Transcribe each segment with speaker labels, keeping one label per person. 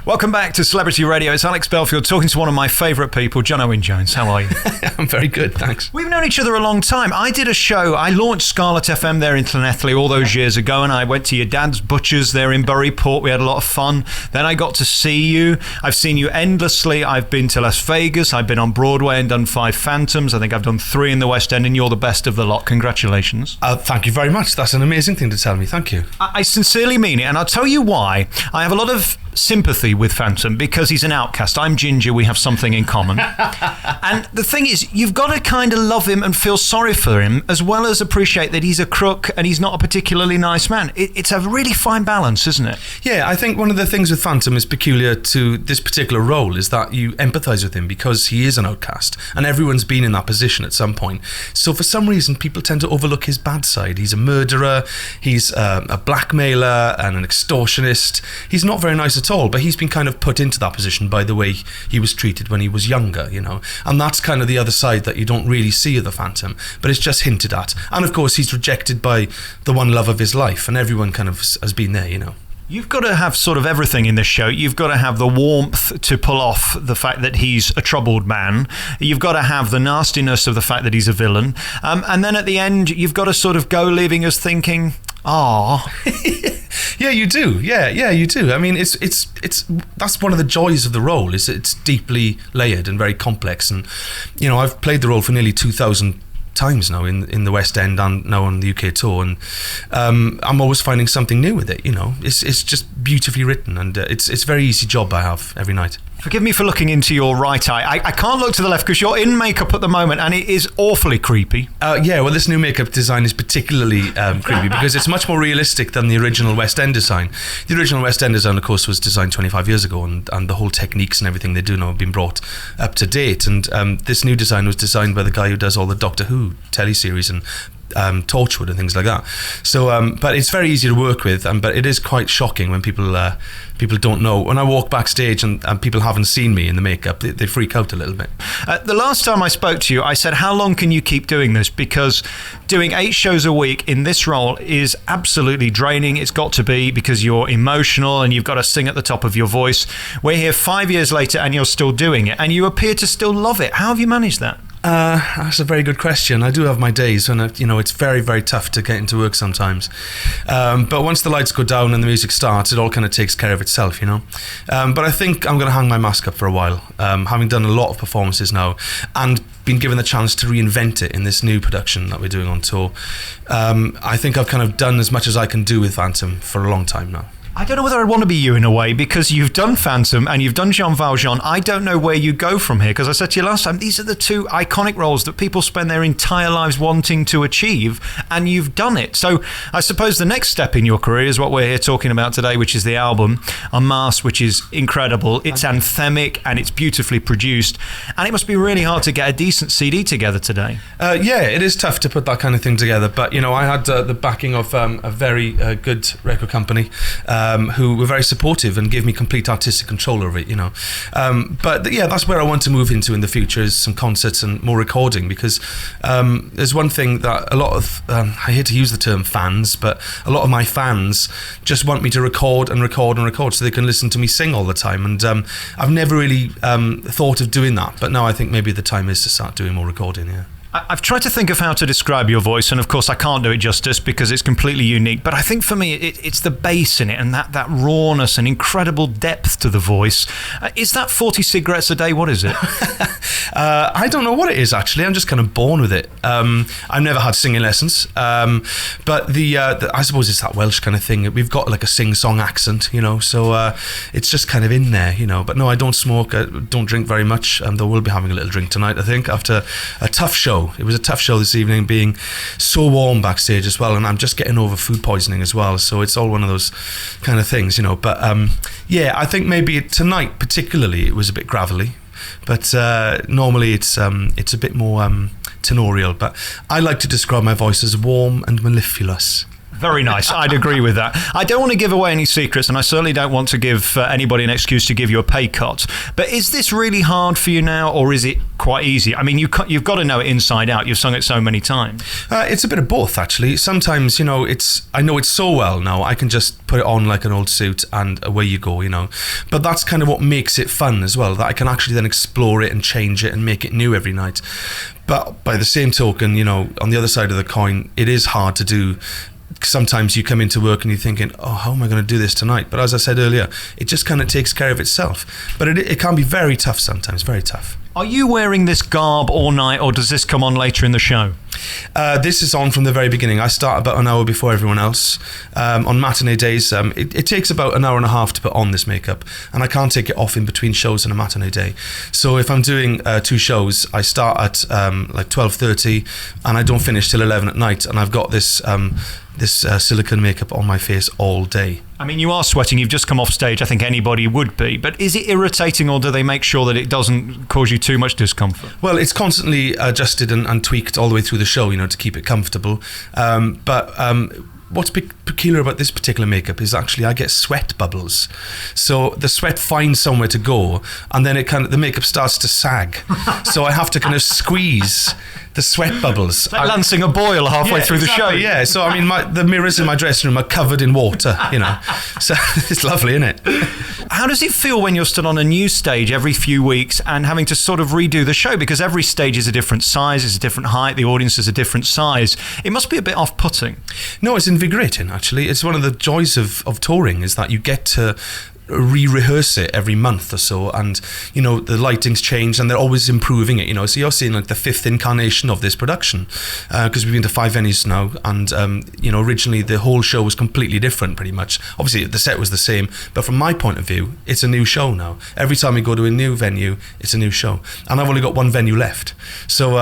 Speaker 1: Welcome back to Celebrity Radio. It's Alex Belfield talking to one of my favourite people, John Owen-Jones. How are you?
Speaker 2: I'm very good, thanks.
Speaker 1: We've known each other a long time. I did a show, I launched Scarlet FM there in Llanelli all those years ago, and I went to your dad's butcher's there in Buryport. We had a lot of fun. Then I got to see you. I've seen you endlessly. I've been to Las Vegas. I've been on Broadway and done 5 Phantoms. I think I've done 3 in the West End, and you're the best of the lot. Congratulations.
Speaker 2: Thank you very much. That's an amazing thing to tell me. Thank you.
Speaker 1: I sincerely mean it, and I'll tell you why. I have a lot of sympathy with Phantom because he's an outcast. I'm Ginger. We have something in common. And the thing is, you've got to kind of love him and feel sorry for him, as well as appreciate that he's a crook and he's not a particularly nice man. It's a really fine balance, isn't it?
Speaker 2: Yeah, I think one of the things with Phantom is peculiar to this particular role is that you empathise with him because he is an outcast, and everyone's been in that position at some point. So for some reason, people tend to overlook his bad side. He's a murderer, he's a blackmailer and an extortionist. He's not very nice at all, but he's been kind of put into that position by the way he was treated when he was younger, you know, and that's kind of the other side that you don't really see of the Phantom, but it's just hinted at. And of course he's rejected by the one love of his life, and everyone kind of has been there, you know.
Speaker 1: You've got to have sort of everything in this show. You've got to have the warmth to pull off the fact that he's a troubled man. You've got to have the nastiness of the fact that he's a villain. And then at the end, you've got to sort of go leaving us thinking, ah.
Speaker 2: Yeah, you do. Yeah, you do. I mean, it's that's one of the joys of the role, is it's deeply layered and very complex. And, you know, I've played the role for nearly 2,000 times now in the West End and now on the UK tour, and I'm always finding something new with it, you know. It's just beautifully written, and it's a very easy job I have every night.
Speaker 1: Forgive me for looking into your right eye. I can't look to the left because you're in makeup at the moment, and it is awfully creepy.
Speaker 2: Yeah, well, this new makeup design is particularly creepy because it's much more realistic than the original West End design. The original West End design, of course, was designed 25 years ago, and the whole techniques and everything they do now have been brought up to date. And this new design was designed by the guy who does all the Doctor Who teleseries and Torchwood and things like that. So, but it's very easy to work with, but it is quite shocking when people don't know. When I walk backstage and people haven't seen me in the makeup, they freak out a little bit.
Speaker 1: The last time I spoke to you, I said, how long can you keep doing this? Because doing 8 shows a week in this role is absolutely draining. It's got to be, because you're emotional and you've got to sing at the top of your voice. We're here 5 years later and you're still doing it, and you appear to still love it. How have you managed that?
Speaker 2: That's a very good question. I do have my days when, it's very, very tough to get into work sometimes. But once the lights go down and the music starts, it all kind of takes care of itself, you know. But I think I'm going to hang my mask up for a while, having done a lot of performances now and been given the chance to reinvent it in this new production that we're doing on tour. I think I've kind of done as much as I can do with Phantom for a long time now.
Speaker 1: I don't know whether I want to be you in a way, because you've done Phantom and you've done Jean Valjean. I don't know where you go from here, because I said to you last time, these are the 2 iconic roles that people spend their entire lives wanting to achieve, and you've done it. So I suppose the next step in your career is what we're here talking about today, which is the album Unmasked, which is incredible. It's anthemic and it's beautifully produced, and it must be really hard to get a decent CD together today.
Speaker 2: Yeah, it is tough to put that kind of thing together, but I had the backing of a very good record company, who were very supportive and gave me complete artistic control over it, But yeah, that's where I want to move into in the future, is some concerts and more recording, because there's one thing that a lot of, I hate to use the term fans, but a lot of my fans just want me to record and record and record so they can listen to me sing all the time. And I've never really thought of doing that, but now I think maybe the time is to start doing more recording, yeah.
Speaker 1: I've tried to think of how to describe your voice, and of course I can't do it justice because it's completely unique, but I think for me it's the bass in it, and that rawness and incredible depth to the voice. Is that 40 cigarettes a day? What is it?
Speaker 2: I don't know what it is, actually. I'm just kind of born with it. I've never had singing lessons, but I suppose it's that Welsh kind of thing. We've got like a sing-song accent, so it's just kind of in there, but no, I don't smoke, I don't drink very much, though we'll be having a little drink tonight, I think, after a tough show. It was a tough show this evening, being so warm backstage as well, and I'm just getting over food poisoning as well, so it's all one of those kind of things, but yeah, I think maybe tonight particularly it was a bit gravelly, but normally it's a bit more tenorial, but I like to describe my voice as warm and mellifluous.
Speaker 1: Very nice. I'd agree with that. I don't want to give away any secrets, and I certainly don't want to give anybody an excuse to give you a pay cut. But is this really hard for you now, or is it quite easy? I mean, you've got to know it inside out. You've sung it so many times.
Speaker 2: It's a bit of both, actually. Sometimes, I know it so well now, I can just put it on like an old suit and away you go, But that's kind of what makes it fun as well, that I can actually then explore it and change it and make it new every night. But by the same token, on the other side of the coin, it is hard to do. Sometimes you come into work and you're thinking, oh, how am I going to do this tonight? But as I said earlier, it just kind of takes care of itself. But it can be very tough sometimes, very tough.
Speaker 1: Are you wearing this garb all night, or does this come on later in the show?
Speaker 2: This is on from the very beginning. I start about an hour before everyone else. On matinee days, it takes about an hour and a half to put on this makeup, and I can't take it off in between shows on a matinee day. So if I'm doing 2 shows, I start at like 12:30, and I don't finish till 11 at night, and I've got this silicone makeup on my face all day.
Speaker 1: I mean, you are sweating. You've just come off stage. I think anybody would be. But is it irritating, or do they make sure that it doesn't cause you too much discomfort?
Speaker 2: Well, it's constantly adjusted and tweaked all the way through the show, to keep it comfortable. But what's peculiar about this particular makeup is actually I get sweat bubbles. So the sweat finds somewhere to go, and then the makeup starts to sag. So I have to kind of squeeze the sweat bubbles.
Speaker 1: It's like lancing a boil halfway through the show.
Speaker 2: Yeah, so I mean, the mirrors in my dressing room are covered in water, So it's lovely, isn't it?
Speaker 1: How does it feel when you're stood on a new stage every few weeks and having to sort of redo the show? Because every stage is a different size, it's a different height, the audience is a different size. It must be a bit off-putting.
Speaker 2: No, it's invigorating, actually. It's one of the joys of touring, is that you get to re-rehearse it every month or so, and the lighting's changed and they're always improving it, so you're seeing like the 5th incarnation of this production, because we've been to 5 venues now, and originally the whole show was completely different pretty much. Obviously the set was the same, but from my point of view, it's a new show now. Every time we go to a new venue, it's a new show, and I've only got 1 venue left, so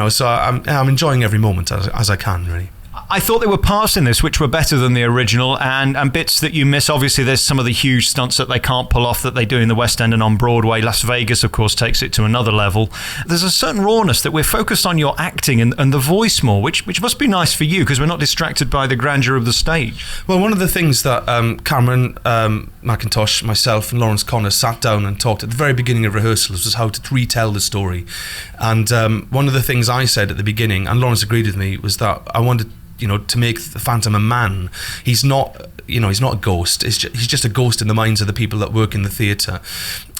Speaker 2: so I'm enjoying every moment as I can, really.
Speaker 1: I thought there were parts in this which were better than the original, and bits that you miss. Obviously, there's some of the huge stunts that they can't pull off that they do in the West End and on Broadway. Las Vegas, of course, takes it to another level. There's a certain rawness that we're focused on your acting and the voice more, which must be nice for you, because we're not distracted by the grandeur of the stage.
Speaker 2: Well, one of the things that Cameron McIntosh, myself, and Lawrence Connor sat down and talked at the very beginning of rehearsals was how to retell the story. And one of the things I said at the beginning, and Lawrence agreed with me, was that I wanted to make the Phantom a man. He's not, he's not a ghost. He's just a ghost in the minds of the people that work in the theatre.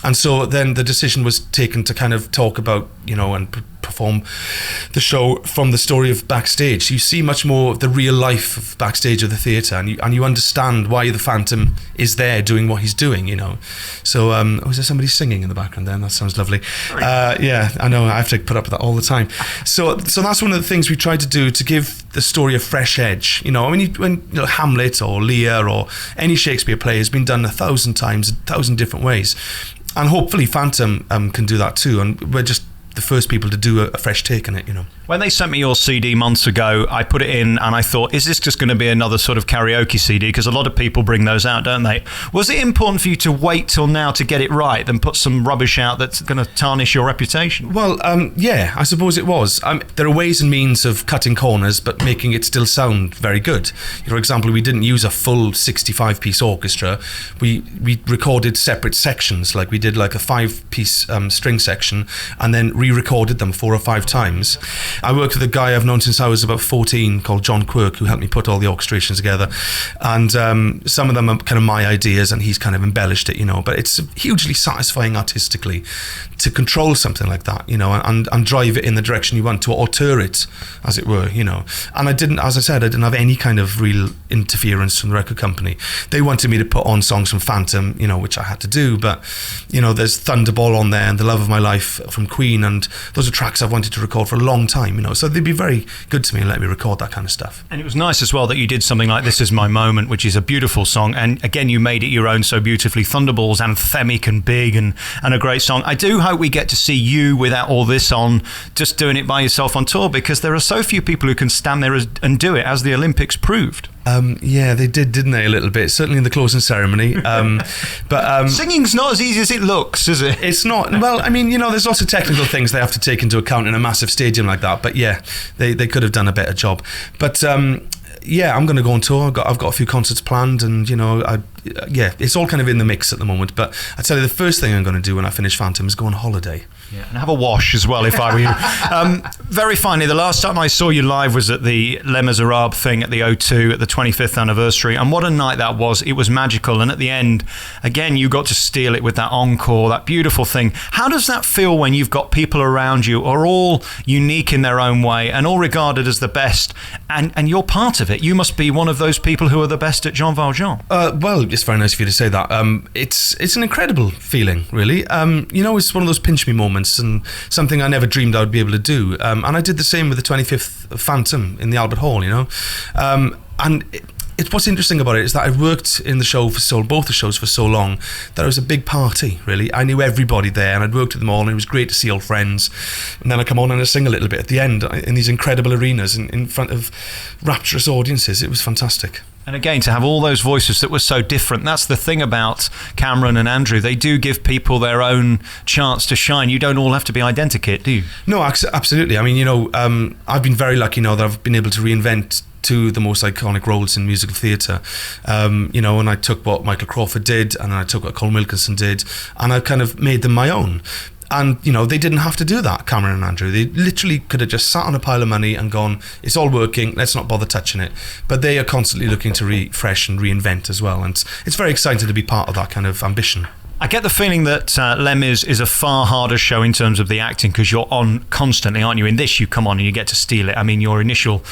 Speaker 2: And so then the decision was taken to kind of talk about, and perform the show from the story of backstage. You see much more of the real life of backstage of the theatre, and you understand why the Phantom is there doing what he's doing, So, is there somebody singing in the background there? That sounds lovely. Yeah, I know, I have to put up with that all the time. So that's one of the things we tried to do, to give the story a fresh edge. When Hamlet or Lear or any Shakespeare play has been done 1,000 times, 1,000 different ways. And hopefully Phantom can do that too, and we're just the first people to do a fresh take on it,
Speaker 1: When they sent me your CD months ago, I put it in and I thought, is this just going to be another sort of karaoke CD? Because a lot of people bring those out, don't they? Was it important for you to wait till now to get it right than put some rubbish out that's going to tarnish your reputation?
Speaker 2: Well, yeah, I suppose it was. There are ways and means of cutting corners, but making it still sound very good. For example, we didn't use a full 65-piece orchestra. We recorded separate sections, like we did like a 5-piece string section, and then re-recorded them 4 or 5 times. I worked with a guy I've known since I was about 14 called John Quirk, who helped me put all the orchestrations together, and some of them are kind of my ideas and he's kind of embellished it, but it's hugely satisfying artistically to control something like that, and drive it in the direction you want to, or alter it, as it were, and I didn't have any kind of real interference from the record company. They wanted me to put on songs from Phantom, which I had to do, but there's Thunderball on there and The Love of My Life from Queen, and those are tracks I've wanted to record for a long time, so they'd be very good to me and let me record that kind of stuff.
Speaker 1: And it was nice as well that you did something like This Is My Moment, which is a beautiful song, and again you made it your own so beautifully. Thunderball's anthemic and big and a great song. I do hope we get to see you without all this on, just doing it by yourself on tour, because there are so few people who can stand there and do it, as the Olympics proved.
Speaker 2: Yeah, they did, didn't they, a little bit, certainly in the closing ceremony. But
Speaker 1: singing's not as easy as it looks, is it?
Speaker 2: It's not. Well, I mean, there's lots of technical things they have to take into account in a massive stadium like that, but yeah, they could have done a better job. But yeah, I'm going to go on tour. I've got a few concerts planned, and it's all kind of in the mix at the moment. But I tell you, the first thing I'm going to do when I finish Phantom is go on holiday.
Speaker 1: Yeah, and have a wash as well, if I were you. Very finally, the last time I saw you live was at the Les Miserables thing at the O2 at the 25th anniversary, and what a night that was. It was magical, and at the end, again, you got to steal it with that encore, that beautiful thing. How does that feel when you've got people around you who are all unique in their own way and all regarded as the best, and you're part of it? You must be one of those people who are the best at Jean Valjean.
Speaker 2: Well, it's very nice of you to say that. It's an incredible feeling, really. It's one of those pinch me moments, and something I never dreamed I would be able to do. And I did the same with the 25th Phantom in the Albert Hall, and it's what's interesting about it is that I worked in the show both the shows for so long that it was a big party, really. I knew everybody there, and I'd worked with them all, and it was great to see old friends. And then I come on and I sing a little bit at the end in these incredible arenas in front of rapturous audiences. It was fantastic.
Speaker 1: And again, to have all those voices that were so different, that's the thing about Cameron and Andrew. They do give people their own chance to shine. You don't all have to be identikit, do you?
Speaker 2: No, absolutely. I mean, I've been very lucky now that I've been able to reinvent two of the most iconic roles in musical theatre. And I took what Michael Crawford did, and I took what Colin Wilkinson did, and I kind of made them my own. And, they didn't have to do that, Cameron and Andrew. They literally could have just sat on a pile of money and gone, it's all working, let's not bother touching it. But they are constantly looking to refresh and reinvent as well. And it's very exciting to be part of that kind of ambition.
Speaker 1: I get the feeling that Les Mis is a far harder show in terms of the acting, because you're on constantly, aren't you? In this, you come on and you get to steal it. I mean, your initial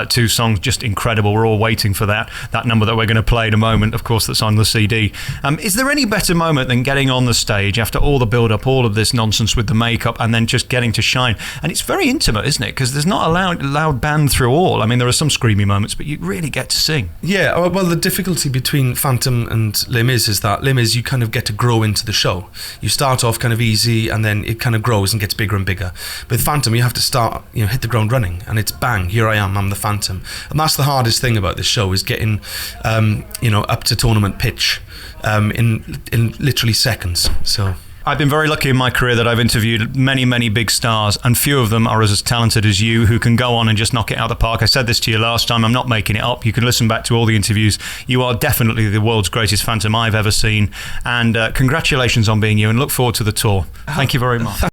Speaker 1: two songs, just incredible. We're all waiting for that number that we're going to play in a moment, of course, that's on the CD. Is there any better moment than getting on the stage after all the build-up, all of this nonsense with the makeup, and then just getting to shine? And it's very intimate, isn't it? Because there's not a loud band through all. I mean, there are some screamy moments, but you really get to sing. Yeah,
Speaker 2: well, the difficulty between Phantom and Les Mis is that Les Mis, you kind of get to grow into the show. You start off kind of easy, and then it kind of grows and gets bigger and bigger. With Phantom, you have to start, hit the ground running, and it's bang, here I am, I'm the Phantom. And that's the hardest thing about this show, is getting up to tournament pitch in literally seconds. So
Speaker 1: I've been very lucky in my career that I've interviewed many, many big stars, and few of them are as talented as you, who can go on and just knock it out of the park. I said this to you last time, I'm not making it up. You can listen back to all the interviews. You are definitely the world's greatest Phantom I've ever seen, and congratulations on being you, and look forward to the tour. Thank you very much.